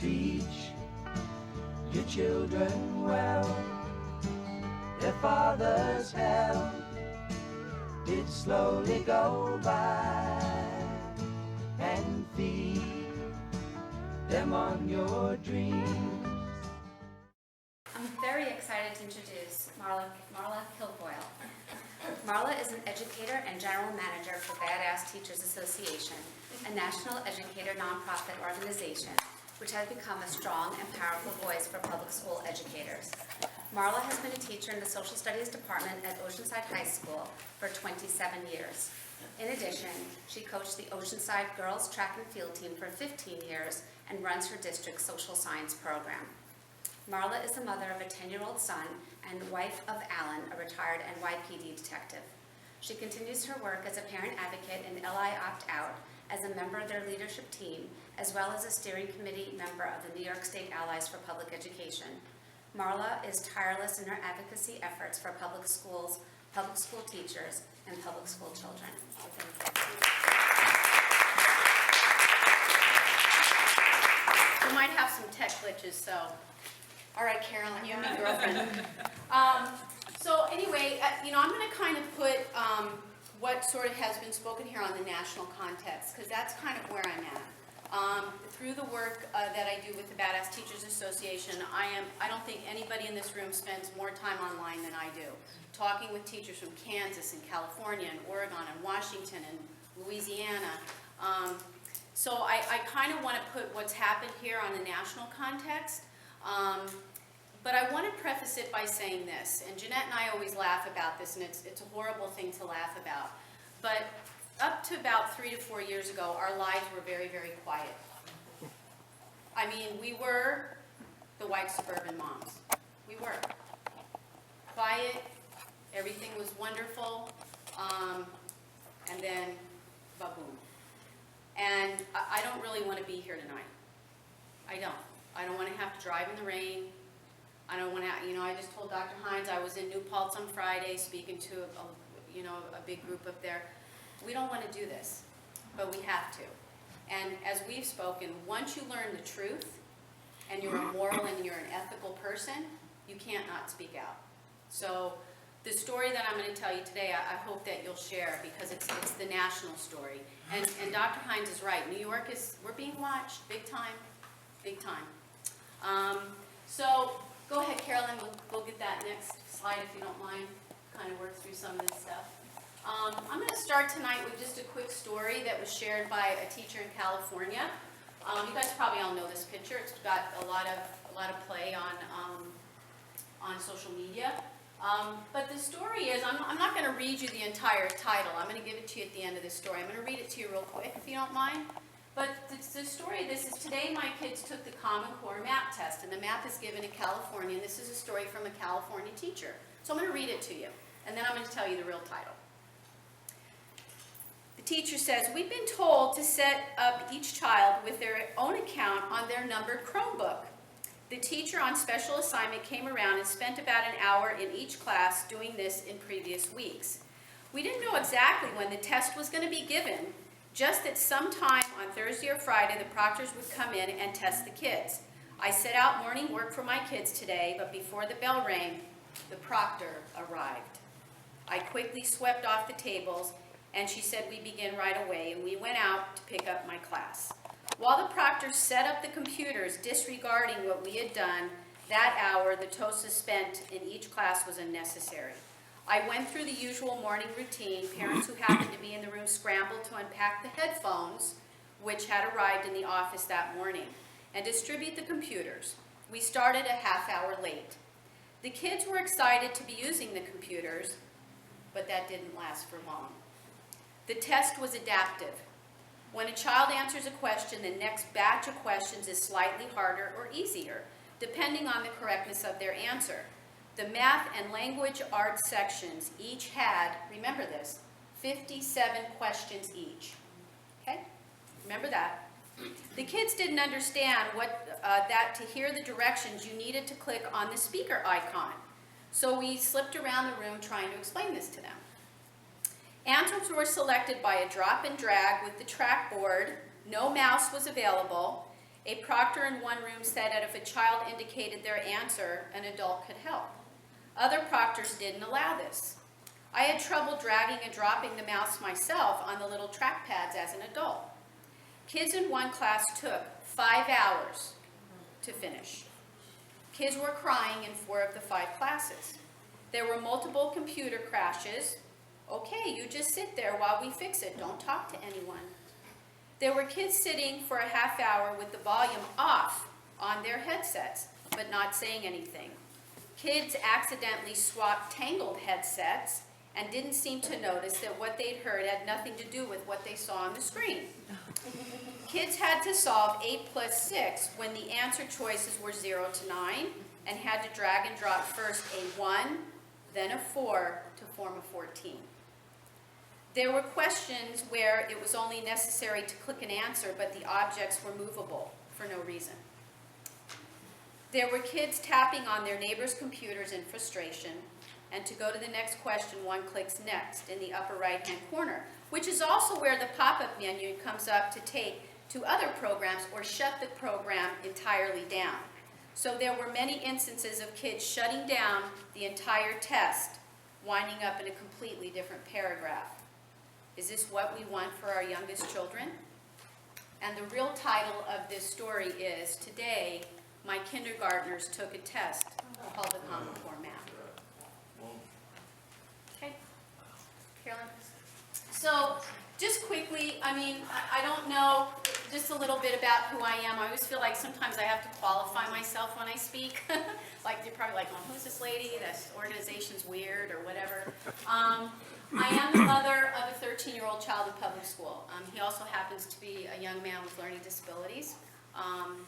teach your children well. Their father's help did slowly go by, and feed them on your dreams. I'm very excited to introduce Marla Kilfoyle. Marla is an educator and general manager for Badass Teachers Association, a national educator nonprofit organization which has become a strong and powerful voice for public school educators. Marla has been a teacher in the social studies department at Oceanside High School for 27 years. In addition, she coached the Oceanside girls track and field team for 15 years and runs her district's social science program. Marla is the mother of a 10-year-old son and wife of Alan, a retired NYPD detective. She continues her work as a parent advocate and LI opt-out, as a member of their leadership team, as well as a steering committee member of the New York State Allies for Public Education. Marla is tireless in her advocacy efforts for public schools, public school teachers, and public school children. We might have some tech glitches, so. All right, Carolyn, you're my girlfriend. So anyway, I'm going to kind of put what sort of has been spoken here on the national context, because that's kind of where I'm at. Through the work that I do with the Badass Teachers Association, I don't think anybody in this room spends more time online than I do, talking with teachers from Kansas and California and Oregon and Washington and Louisiana. So I kind of want to put what's happened here on the national context. But I want to preface it by saying this, and Jeanette and I always laugh about this, and it's a horrible thing to laugh about. But up to about 3 to 4 years ago, our lives were very, very quiet. I mean, we were the white suburban moms. We were. Quiet, everything was wonderful, and then, ba-boom. And I don't really want to be here tonight. I don't. I don't want to have to drive in the rain. I don't want to, I just told Dr. Hines I was in New Paltz on Friday speaking to a big group up there. We don't want to do this, but we have to. And as we've spoken, once you learn the truth and you're a moral and you're an ethical person, you can't not speak out. So the story that I'm going to tell you today, I hope that you'll share, because it's the national story. And Dr. Hines is right. New York we're being watched big time, big time. So go ahead, Carolyn, we'll get that next slide if you don't mind, kind of work through some of this stuff. I'm going to start tonight with just a quick story that was shared by a teacher in California. You guys probably all know this picture. It's got a lot of play on social media. But the story is, I'm not going to read you the entire title. I'm going to give it to you at the end of this story. I'm going to read it to you real quick, if you don't mind. But the story of this is, today my kids took the Common Core map test, and the map is given in California, and this is a story from a California teacher. So I'm going to read it to you, and then I'm going to tell you the real title. The teacher says, "We've been told to set up each child with their own account on their numbered Chromebook. The teacher on special assignment came around and spent about an hour in each class doing this in previous weeks. We didn't know exactly when the test was going to be given, just that sometime on Thursday or Friday the proctors would come in and test the kids. I set out morning work for my kids today, but before the bell rang, the proctor arrived. I quickly swept off the tables, and she said we begin right away, and we went out to pick up my class. While the proctor set up the computers, disregarding what we had done, that hour the TOSA spent in each class was unnecessary. I went through the usual morning routine. Parents who happened to be in the room scrambled to unpack the headphones, which had arrived in the office that morning, and distribute the computers. We started a half hour late. The kids were excited to be using the computers, but that didn't last for long. The test was adaptive. When a child answers a question, the next batch of questions is slightly harder or easier, depending on the correctness of their answer. The math and language arts sections each had, remember this, 57 questions each. Okay? Remember that. The kids didn't understand that to hear the directions you needed to click on the speaker icon. So we slipped around the room trying to explain this to them. Answers were selected by a drop and drag with the trackboard. No mouse was available. A proctor in one room said that if a child indicated their answer, an adult could help. Other proctors didn't allow this. I had trouble dragging and dropping the mouse myself on the little trackpads as an adult. Kids in one class took 5 hours to finish. Kids were crying in 4 of the 5 classes. There were multiple computer crashes. Okay, you just sit there while we fix it. Don't talk to anyone. There were kids sitting for a half hour with the volume off on their headsets, but not saying anything. Kids accidentally swapped tangled headsets and didn't seem to notice that what they'd heard had nothing to do with what they saw on the screen. Kids had to solve 8 plus 6 when the answer choices were 0 to 9 and had to drag and drop first a 1, then a 4 to form a 14. There were questions where it was only necessary to click an answer, but the objects were movable for no reason. There were kids tapping on their neighbors' computers in frustration, and to go to the next question, one clicks next in the upper right-hand corner, which is also where the pop-up menu comes up to take to other programs or shut the program entirely down. So there were many instances of kids shutting down the entire test, winding up in a completely different paragraph. Is this what we want for our youngest children? And the real title of this story is, Today, My Kindergartners Took a Test Called the Common Core Math. Okay, Carolyn? So, just quickly, I don't know, just a little bit about who I am. I always feel like sometimes I have to qualify myself when I speak. Like, you're probably like, well, who's this lady? This organization's weird or whatever. I am the mother of a 13-year-old child in public school. He also happens to be a young man with learning disabilities.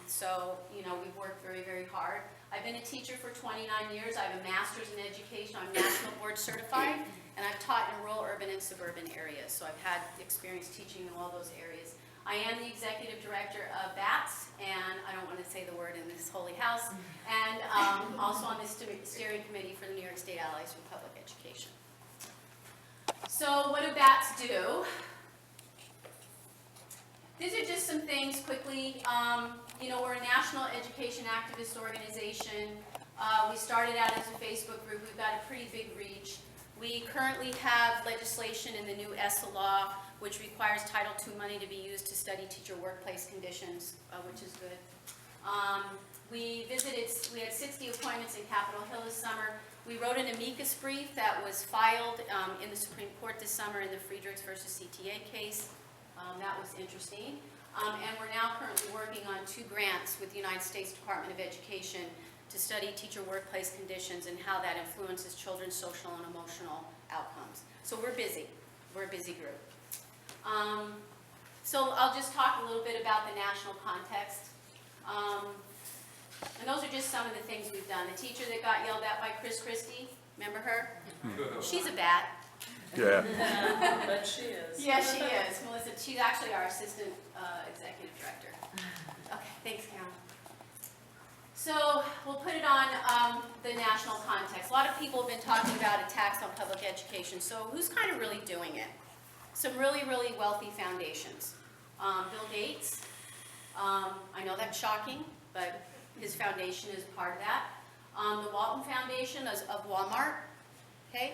So, we've worked very, very hard. I've been a teacher for 29 years. I have a master's in education. I'm national board certified, and I've taught in rural, urban, and suburban areas. So I've had experience teaching in all those areas. I am the executive director of BATS, and I don't want to say the word in this holy house, and also on the steering committee for the New York State Allies for Public Education. So what do BATS do? These are just some things quickly. We're a national education activist organization. We started out as a Facebook group. We've got a pretty big reach. We currently have legislation in the new ESSA law, which requires Title II money to be used to study teacher workplace conditions, which is good. We had 60 appointments in Capitol Hill this summer. We wrote an amicus brief that was filed in the Supreme Court this summer in the Friedrichs versus CTA case. That was interesting. And we're now currently working on 2 grants with the United States Department of Education to study teacher workplace conditions and how that influences children's social and emotional outcomes. So we're busy. We're a busy group. So I'll just talk a little bit about the national context. And those are just some of the things we've done. The teacher that got yelled at by Chris Christie, remember her? She's a bat. Yeah. But she is. Yeah, she is. Melissa, she's actually our assistant executive director. Okay, thanks, Carol. So we'll put it on the national context. A lot of people have been talking about attacks on public education. So who's kind of really doing it? Some really, really wealthy foundations. Bill Gates. I know that's shocking, but his foundation is part of that. The Walton Foundation of Walmart. Okay.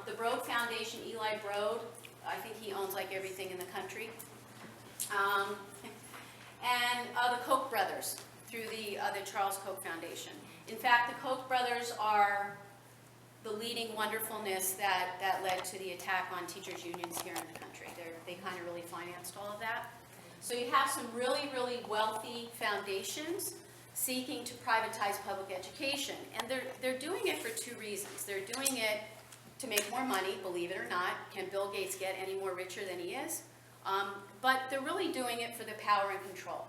The Broad Foundation, Eli Broad, I think he owns like everything in the country. And the Koch brothers through the Charles Koch Foundation. In fact, the Koch brothers are the leading wonderfulness that led to the attack on teachers' unions here in the country. They kind of really financed all of that. So you have some really, really wealthy foundations seeking to privatize public education. And they're doing it for 2 reasons. They're doing it to make more money, believe it or not. Can Bill Gates get any more richer than he is? But they're really doing it for the power and control.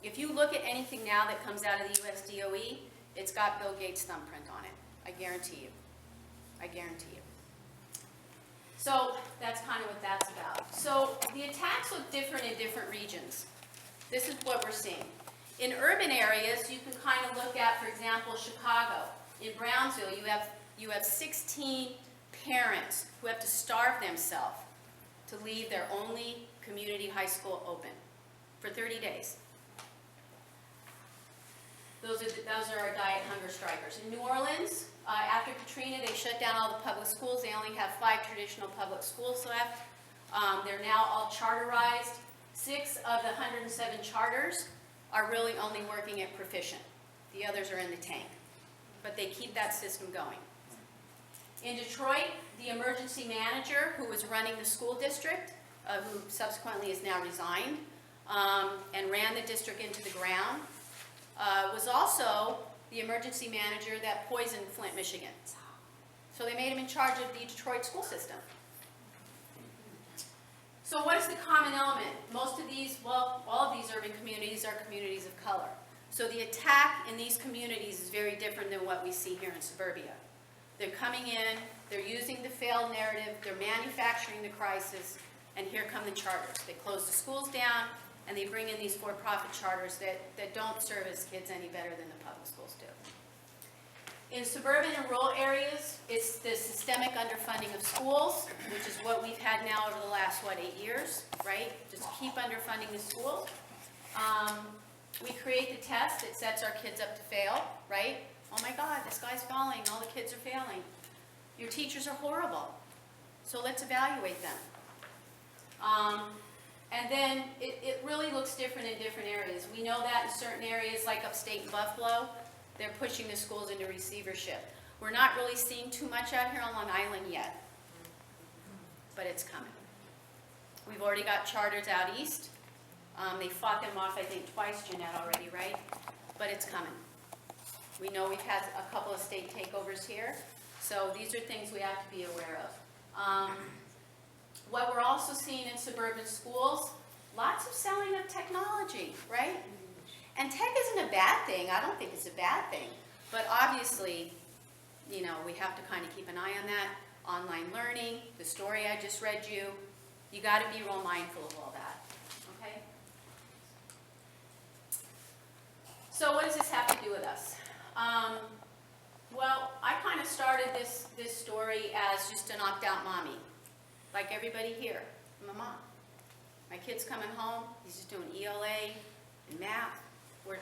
If you look at anything now that comes out of the US DOE, it's got Bill Gates' thumbprint on it. I guarantee you. I guarantee you. So that's kind of what that's about. So the attacks look different in different regions. This is what we're seeing. In urban areas, you can kind of look at, for example, Chicago. In Brownsville, you have 16 parents who have to starve themselves to leave their only community high school open. for 30 days. Those are our diet hunger strikers. In New Orleans, after Katrina, they shut down all the public schools. They only have 5 traditional public schools left. They're now all charterized. 6 of the 107 charters are really only working at proficient. The others are in the tank. But they keep that system going. In Detroit, the emergency manager who was running the school district, who subsequently has now resigned, and ran the district into the ground, was also the emergency manager that poisoned Flint, Michigan. So they made him in charge of the Detroit school system. So what is the common element? Most of these, well, all of these urban communities are communities of color. So the attack in these communities is very different than what we see here in suburbia. They're coming in, they're using the failed narrative, they're manufacturing the crisis, and here come the charters. They close the schools down, and they bring in these for-profit charters that don't service kids any better than the public schools do. In suburban and rural areas, it's the systemic underfunding of schools, which is what we've had now over the last, 8 years, right? Just keep underfunding the schools. We create the test that sets our kids up to fail, right? Oh my God, this guy's falling, all the kids are failing. Your teachers are horrible, so let's evaluate them. And then it really looks different in different areas. We know that in certain areas like upstate in Buffalo, they're pushing the schools into receivership. We're not really seeing too much out here on Long Island yet, but it's coming. We've already got charters out east. They fought them off, I think, twice, Jeanette, already, right? But it's coming. We know we've had a couple of state takeovers here, so these are things we have to be aware of. What we're also seeing in suburban schools, lots of selling of technology, right? And tech isn't a bad thing. I don't think it's a bad thing. But obviously, you know, we have to kind of keep an eye on that. Online learning, the story I just read you, you got to be real mindful of all that, okay? So what does this have to do with us? Well, I kind of started this story as just an opt-out mommy. Like everybody here, I'm a mom. My kid's coming home, he's just doing ELA and math.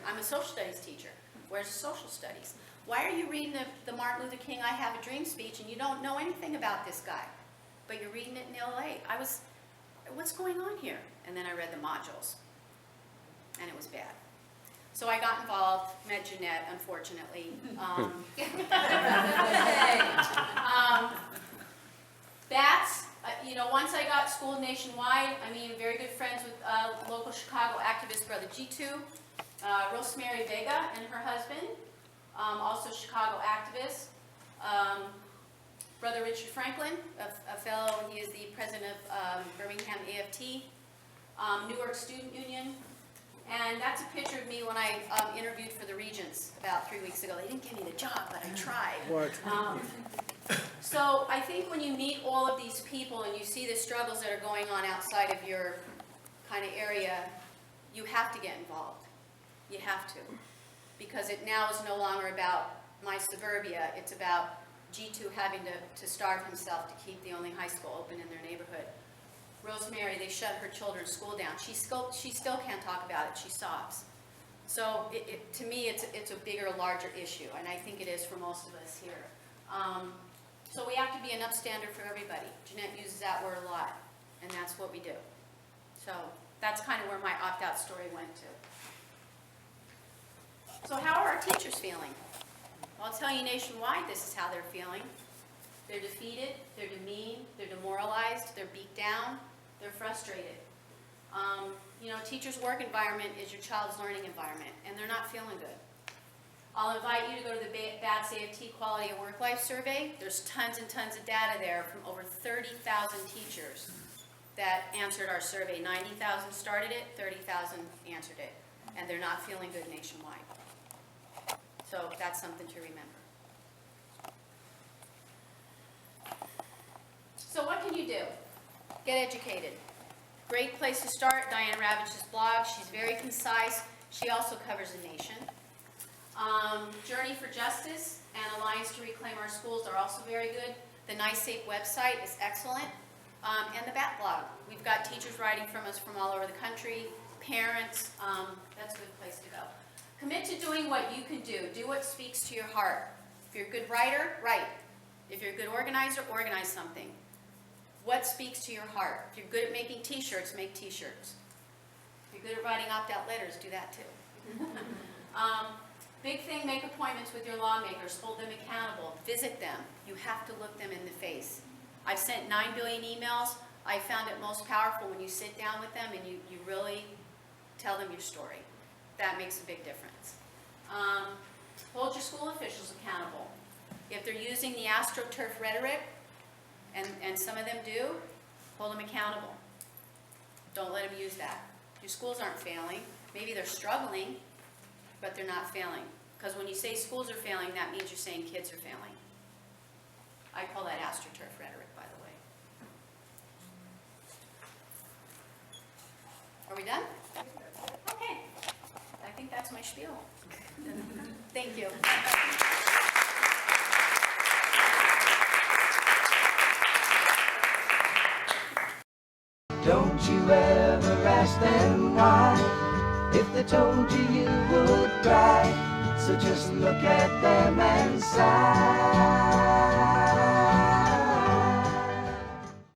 I'm a social studies teacher. Where's the social studies? Why are you reading the Martin Luther King I Have a Dream speech and you don't know anything about this guy? But you're reading it in ELA. What's going on here? And then I read the modules, and it was bad. So I got involved, met Jeanette, unfortunately. BATS, you know, once I got schooled nationwide, I mean, very good friends with local Chicago activist Brother G2, Rosemary Vega and her husband, also Chicago activist. Brother Richard Franklin, a fellow, he is the president of Birmingham AFT, Newark Student Union. And that's a picture of me when I interviewed for the Regents about 3 weeks ago. They didn't give me the job, but I tried. What? So I think when you meet all of these people and you see the struggles that are going on outside of your kind of area, you have to get involved. You have to. Because it now is no longer about my suburbia. It's about G2 having to starve himself to keep the only high school open in their neighborhood. Rosemary, they shut her children's school down. She still can't talk about it. She sobs. So to me, it's a bigger, larger issue, and I think it is for most of us here. So we have to be an upstander for everybody. Jeanette uses that word a lot, and that's what we do. So that's kind of where my opt-out story went to. So how are our teachers feeling? Well, I'll tell you nationwide, this is how they're feeling. They're defeated, they're demeaned, they're demoralized, they're beat down, they're frustrated. You know, teacher's work environment is your child's learning environment, and they're not feeling good. I'll invite you to go to the BATS AFT Quality of Work Life Survey. There's tons and tons of data there from over 30,000 teachers that answered our survey. 90,000 started it, 30,000 answered it, and they're not feeling good nationwide. So that's something to remember. So what can you do? Get educated. Great place to start, Diane Ravage's blog. She's very concise. She also covers the nation. Journey for Justice and Alliance to Reclaim Our Schools are also very good. The Nice Safe website is excellent. And the BAT blog. We've got teachers writing from us from all over the country, parents, that's a good place to go. Commit to doing what you can do. Do what speaks to your heart. If you're a good writer, write. If you're a good organizer, organize something. What speaks to your heart? If you're good at making t-shirts, make t-shirts. If you're good at writing opt-out letters, do that too. Big thing, make appointments with your lawmakers, hold them accountable, visit them. You have to look them in the face. I've sent 9 billion emails. I found it most powerful when you sit down with them and you really tell them your story. That makes a big difference. Hold your school officials accountable. If they're using the AstroTurf rhetoric, and some of them do, hold them accountable. Don't let them use that. Your schools aren't failing. Maybe they're struggling, but they're not failing. Because when you say schools are failing, that means you're saying kids are failing. I call that AstroTurf rhetoric, by the way. Are we done? Okay. I think that's my spiel. Thank you. Don't you ever ask them why. If they told you, you would cry. So just look at them and sigh.